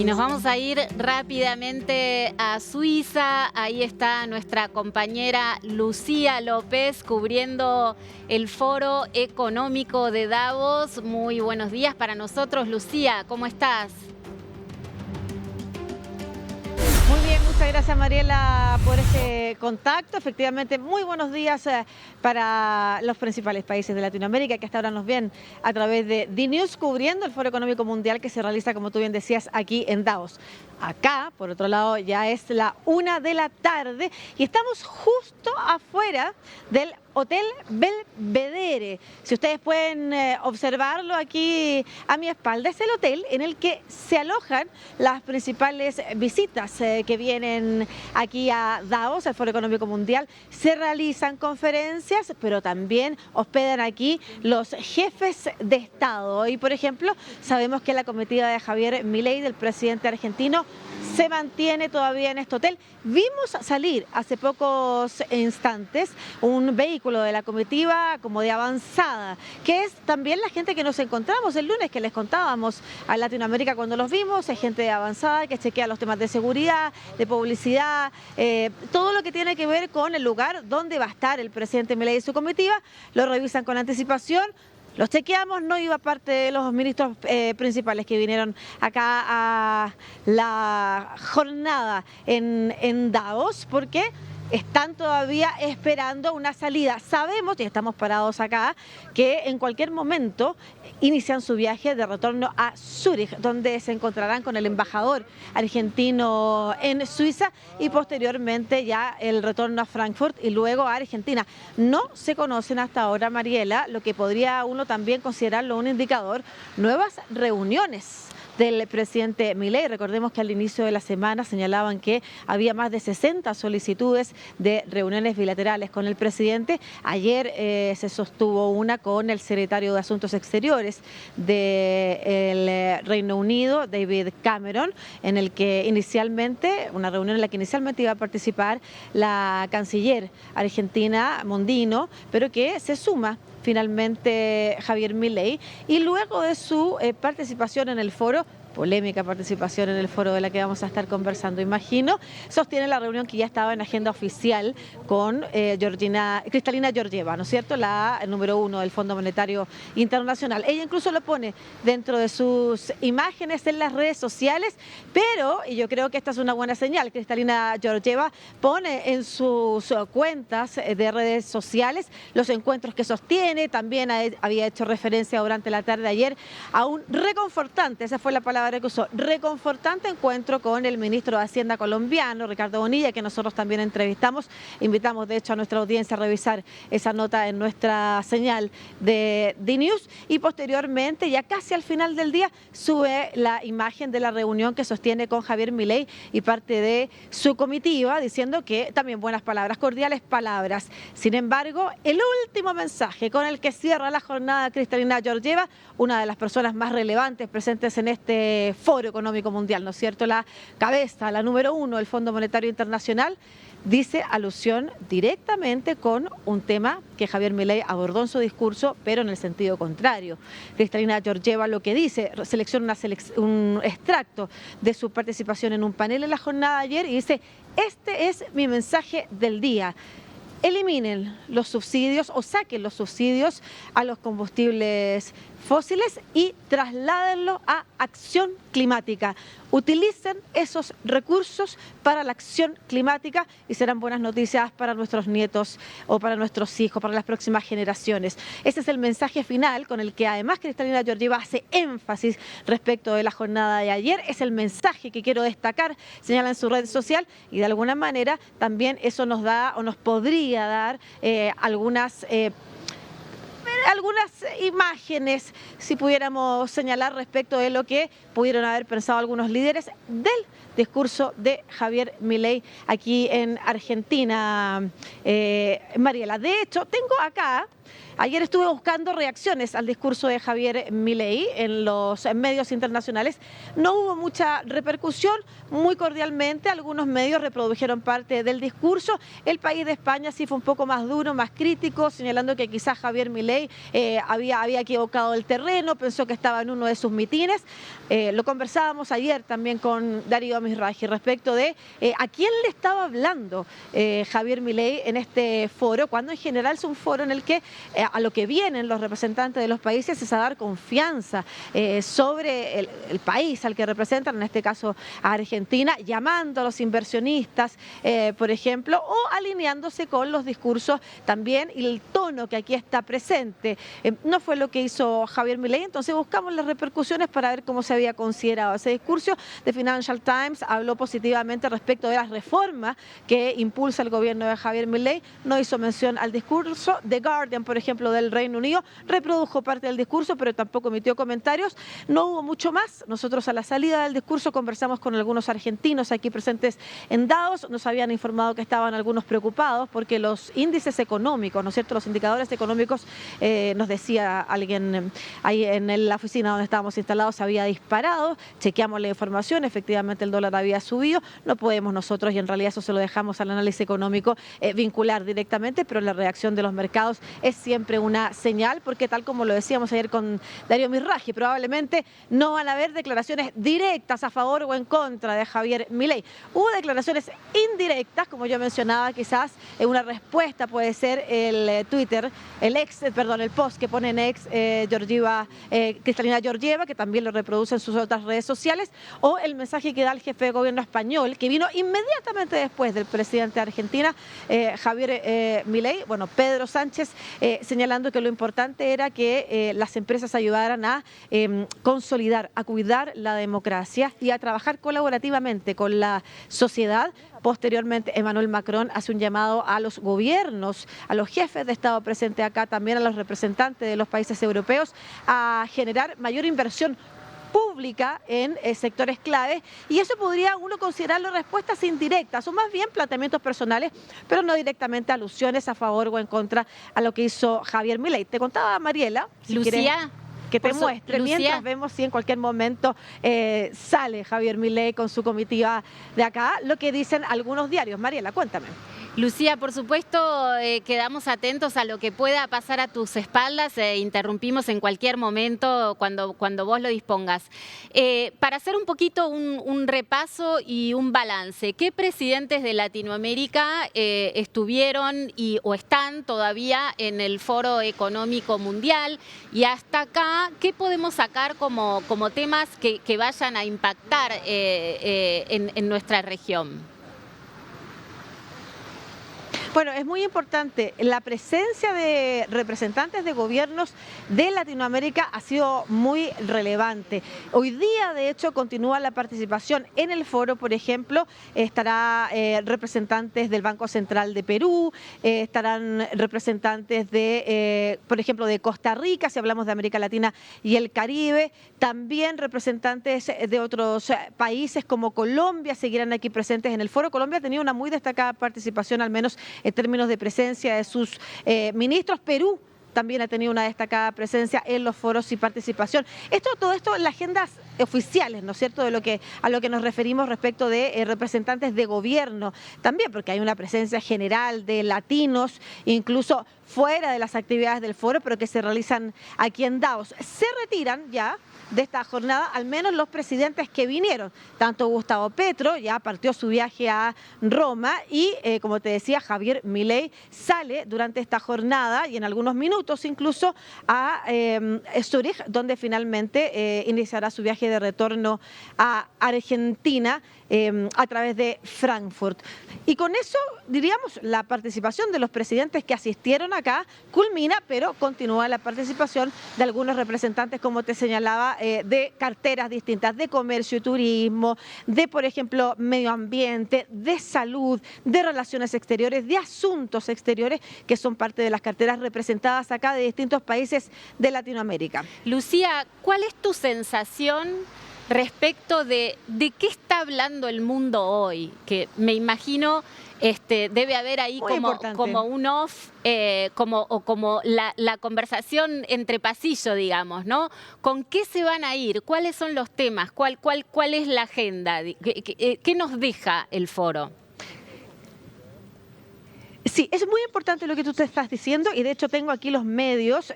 Y nos vamos a ir rápidamente a Suiza. Ahí está nuestra compañera Lucía López cubriendo el Foro Económico de Davos. Muy buenos días para nosotros, Lucía. ¿Cómo estás? Muy bien, muchas gracias Mariela por este contacto. Efectivamente, muy buenos días para los principales países de Latinoamérica que hasta ahora nos ven a través de DNews cubriendo el Foro Económico Mundial que se realiza, como tú bien decías, aquí en Davos. Acá, por otro lado, ya es la 1 de la tarde y estamos justo afuera del Hotel Belvedere. Si ustedes pueden observarlo aquí a mi espalda, es el hotel en el que se alojan las principales visitas que vienen aquí a Davos, al Foro Económico Mundial. Se realizan conferencias, pero también hospedan aquí los jefes de Estado. Hoy, por ejemplo, sabemos que la comitiva de Javier Milei, del presidente argentino, se mantiene todavía en este hotel. Vimos salir hace pocos instantes un vehículo de la comitiva como de avanzada, que es también la gente que nos encontramos el lunes, que les contábamos a Latinoamérica cuando los vimos. Es gente de avanzada que chequea los temas de seguridad, de publicidad, todo lo que tiene que ver con el lugar donde va a estar el presidente Milei y su comitiva. Lo revisan con anticipación. Los chequeamos, no iba parte de los ministros principales que vinieron acá a la jornada en Davos, porque están todavía esperando una salida. Sabemos, y estamos parados acá, que en cualquier momento inician su viaje de retorno a Zúrich, donde se encontrarán con el embajador argentino en Suiza y posteriormente ya el retorno a Frankfurt y luego a Argentina. No se conocen hasta ahora, Mariela, lo que podría uno también considerarlo un indicador, nuevas reuniones del presidente Milei. Recordemos que al inicio de la semana señalaban que había más de 60 solicitudes de reuniones bilaterales con el presidente. Ayer se sostuvo una con el secretario de Asuntos Exteriores del Reino Unido, David Cameron, en el que inicialmente, una reunión en la que inicialmente iba a participar la canciller argentina Mondino, pero que se suma finalmente Javier Milei, y luego de su participación en el foro, polémica participación en el foro de la que vamos a estar conversando, imagino, sostiene la reunión que ya estaba en agenda oficial con Kristalina Georgieva, ¿no es cierto?, la número 1 del Fondo Monetario Internacional. Ella incluso lo pone dentro de sus imágenes en las redes sociales, pero, y yo creo que esta es una buena señal, Kristalina Georgieva pone en sus cuentas de redes sociales los encuentros que sostiene. También había hecho referencia durante la tarde de ayer a un reconfortante, esa fue la palabra que usó, reconfortante encuentro con el ministro de Hacienda colombiano, Ricardo Bonilla, que nosotros también entrevistamos. Invitamos de hecho a nuestra audiencia a revisar esa nota en nuestra señal de DNews, y posteriormente, ya casi al final del día, sube la imagen de la reunión que sostiene con Javier Milei y parte de su comitiva, diciendo que también buenas palabras, cordiales palabras. Sin embargo, el último mensaje con el que cierra la jornada Kristalina Georgieva, una de las personas más relevantes presentes en este Foro Económico Mundial, ¿no es cierto?, la cabeza, la número 1 del Fondo Monetario Internacional, dice alusión directamente con un tema que Javier Milei abordó en su discurso, pero en el sentido contrario. Kristalina Georgieva lo que dice, selecciona un extracto de su participación en un panel en la jornada de ayer y dice: este es mi mensaje del día. Eliminen los subsidios o saquen los subsidios a los combustibles fósiles y trasládenlo a acción climática. Utilicen esos recursos para la acción climática y serán buenas noticias para nuestros nietos o para nuestros hijos, para las próximas generaciones. Ese es el mensaje final con el que además Kristalina Georgieva hace énfasis respecto de la jornada de ayer. Es el mensaje que quiero destacar, señala en su red social, y de alguna manera también eso nos da o nos podría dar algunas imágenes, si pudiéramos señalar, respecto de lo que pudieron haber pensado algunos líderes del discurso de Javier Milei aquí en Argentina, Mariela. De hecho, tengo acá Ayer estuve buscando reacciones al discurso de Javier Milei en los medios internacionales. No hubo mucha repercusión, muy cordialmente algunos medios reprodujeron parte del discurso. El País de España sí fue un poco más duro, más crítico, señalando que quizás Javier Milei había equivocado el terreno, pensó que estaba en uno de sus mitines. Lo conversábamos ayer también con Darío Mizrahi respecto de a quién le estaba hablando Javier Milei en este foro, cuando en general es un foro en el que a lo que vienen los representantes de los países es a dar confianza sobre el país al que representan, en este caso a Argentina, llamando a los inversionistas, por ejemplo, o alineándose con los discursos también y el tono que aquí está presente. No fue lo que hizo Javier Milei, entonces buscamos las repercusiones para ver cómo se había considerado ese discurso. The Financial Times habló positivamente respecto de las reformas que impulsa el gobierno de Javier Milei, no hizo mención al discurso. The Guardian, por ejemplo, del Reino Unido, reprodujo parte del discurso, pero tampoco emitió comentarios. No hubo mucho más. Nosotros a la salida del discurso conversamos con algunos argentinos aquí presentes en Davos, nos habían informado que estaban algunos preocupados porque los índices económicos, ¿no es cierto?, los indicadores económicos, nos decía alguien ahí en la oficina donde estábamos instalados, había disparado. Chequeamos la información, efectivamente el dólar había subido. No podemos nosotros, y en realidad eso se lo dejamos al análisis económico, vincular directamente, pero la reacción de los mercados es siempre una señal, porque tal como lo decíamos ayer con Darío Mizrahi, probablemente no van a haber declaraciones directas a favor o en contra de Javier Milei. Hubo declaraciones indirectas, como yo mencionaba, quizás una respuesta puede ser el el post que pone en ex Cristalina Georgieva, que también lo reproduce en sus otras redes sociales, o el mensaje que da el jefe de gobierno español, que vino inmediatamente después del presidente de Argentina, Javier Milei, bueno, Pedro Sánchez, señalando que lo importante era que las empresas ayudaran a consolidar, a cuidar la democracia y a trabajar colaborativamente con la sociedad. Posteriormente, Emmanuel Macron hace un llamado a los gobiernos, a los jefes de Estado presentes acá, también a los representantes de los países europeos, a generar mayor inversión pública en sectores clave, y eso podría uno considerarlo respuestas indirectas o más bien planteamientos personales, pero no directamente alusiones a favor o en contra a lo que hizo Javier Milei. Te contaba Mariela, si Lucía, que te muestre, Lucía, mientras vemos si en cualquier momento sale Javier Milei con su comitiva de acá, lo que dicen algunos diarios. Mariela, cuéntame. Lucía, por supuesto, quedamos atentos a lo que pueda pasar a tus espaldas, interrumpimos en cualquier momento cuando vos lo dispongas. Para hacer un poquito un repaso y un balance, ¿qué presidentes de Latinoamérica estuvieron o están todavía en el Foro Económico Mundial? Y hasta acá, ¿qué podemos sacar como temas que vayan a impactar en nuestra región? Bueno, es muy importante. La presencia de representantes de gobiernos de Latinoamérica ha sido muy relevante. Hoy día, de hecho, continúa la participación en el foro. Por ejemplo, estará representantes del Banco Central de Perú, estarán representantes de, por ejemplo, de Costa Rica, si hablamos de América Latina y el Caribe. También representantes de otros países como Colombia seguirán aquí presentes en el foro. Colombia ha tenido una muy destacada participación, al menos en términos de presencia de sus ministros. Perú también ha tenido una destacada presencia en los foros y participación. Todo esto en las agendas oficiales, ¿no es cierto?, a lo que nos referimos respecto de representantes de gobierno. También porque hay una presencia general de latinos, incluso fuera de las actividades del foro, pero que se realizan aquí en Davos. Se retiran ya de esta jornada, al menos los presidentes que vinieron. Tanto Gustavo Petro ya partió su viaje a Roma y, como te decía, Javier Milei sale durante esta jornada y en algunos minutos incluso a Zúrich, donde finalmente iniciará su viaje de retorno a Argentina a través de Frankfurt. Y con eso, diríamos, la participación de los presidentes que asistieron acá culmina, pero continúa la participación de algunos representantes, como te señalaba, de carteras distintas, de comercio y turismo, de, por ejemplo, medio ambiente, de salud, de relaciones exteriores, de asuntos exteriores, que son parte de las carteras representadas acá de distintos países de Latinoamérica. Lucía, ¿cuál es tu sensación respecto de qué está hablando el mundo hoy? Que me imagino Debe haber ahí como un off, como la conversación entre pasillo, digamos, ¿no? ¿Con qué se van a ir? ¿Cuáles son los temas? ¿Cuál es la agenda? ¿Qué nos deja el foro? Sí, es muy importante lo que tú te estás diciendo y de hecho tengo aquí los medios,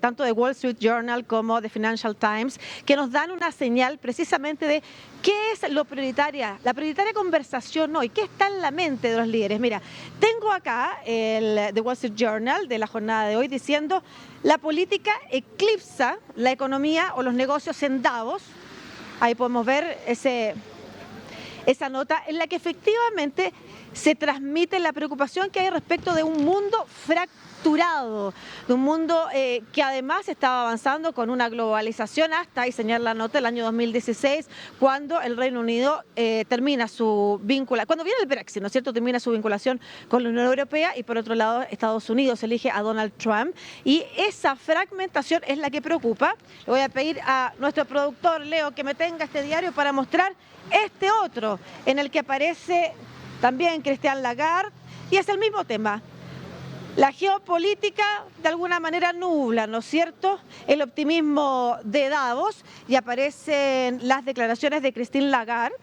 tanto de Wall Street Journal como de Financial Times, que nos dan una señal precisamente de qué es la prioritaria conversación hoy, qué está en la mente de los líderes. Mira, tengo acá el de Wall Street Journal de la jornada de hoy diciendo la política eclipsa la economía o los negocios en Davos. Ahí podemos ver esa nota en la que efectivamente se transmite la preocupación que hay respecto de un mundo fracturado, de un mundo que además estaba avanzando con una globalización hasta, y señala la nota, el año 2016, cuando el Reino Unido termina su vinculación, cuando viene el Brexit, ¿no es cierto?, termina su vinculación con la Unión Europea y por otro lado Estados Unidos elige a Donald Trump y esa fragmentación es la que preocupa. Le voy a pedir a nuestro productor Leo que me tenga este diario para mostrar este otro en el que aparece también Christine Lagarde y es el mismo tema. La geopolítica de alguna manera nubla, ¿no es cierto?, el optimismo de Davos y aparecen las declaraciones de Christine Lagarde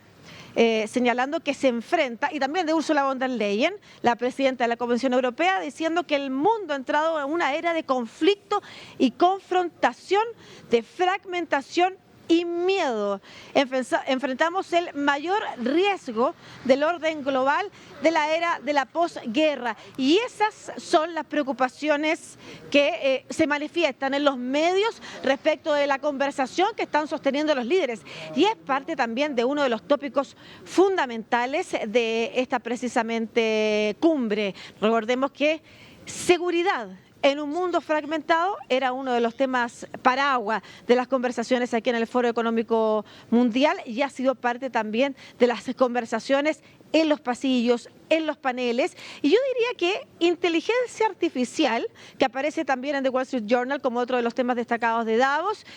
señalando que se enfrenta, y también de Ursula von der Leyen, la presidenta de la Comisión Europea, diciendo que el mundo ha entrado en una era de conflicto y confrontación, de fragmentación y miedo. Enfrentamos el mayor riesgo del orden global de la era de la posguerra. Y esas son las preocupaciones que se manifiestan en los medios respecto de la conversación que están sosteniendo los líderes. Y es parte también de uno de los tópicos fundamentales de esta precisamente cumbre. Recordemos que seguridad en un mundo fragmentado era uno de los temas paraguas de las conversaciones aquí en el Foro Económico Mundial y ha sido parte también de las conversaciones en los pasillos, en los paneles. Y yo diría que inteligencia artificial, que aparece también en The Wall Street Journal como otro de los temas destacados de Davos,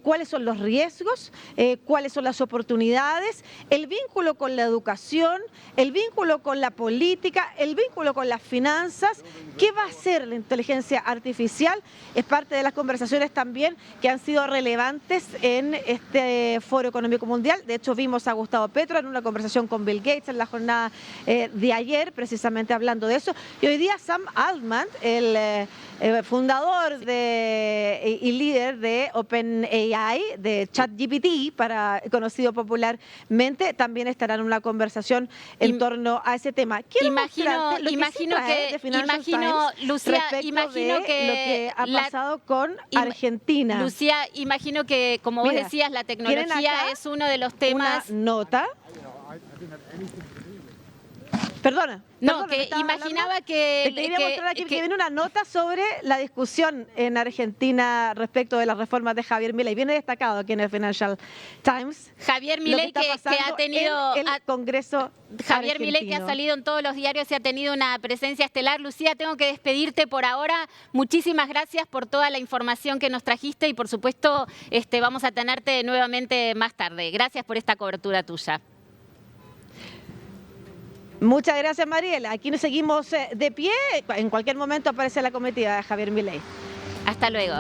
cuáles son los riesgos, cuáles son las oportunidades, el vínculo con la educación, el vínculo con la política, el vínculo con las finanzas, qué va a hacer la inteligencia artificial, es parte de las conversaciones también que han sido relevantes en este Foro Económico Mundial. De hecho, vimos a Gustavo Petro en una conversación con Bill Gates en la jornada de ayer, precisamente hablando de eso. Y hoy día Sam Altman, el fundador y líder de OpenAI, de ChatGPT, conocido popularmente, también estará en una conversación en torno a ese tema. Imagino lo que ha pasado con Argentina. Lucía, imagino que, como vos decías, la tecnología es uno de los temas. Una nota. Perdona. No, que imaginaba que... Te quería mostrar aquí que viene una nota sobre la discusión en Argentina respecto de las reformas de Javier Milei. Viene destacado aquí en el Financial Times. Javier Milei que ha tenido... el Congreso Javier Milei que ha salido en todos los diarios y ha tenido una presencia estelar. Lucía, tengo que despedirte por ahora. Muchísimas gracias por toda la información que nos trajiste y por supuesto vamos a tenerte nuevamente más tarde. Gracias por esta cobertura tuya. Muchas gracias, Mariela. Aquí nos seguimos de pie. En cualquier momento aparece la comitiva de Javier Milei. Hasta luego.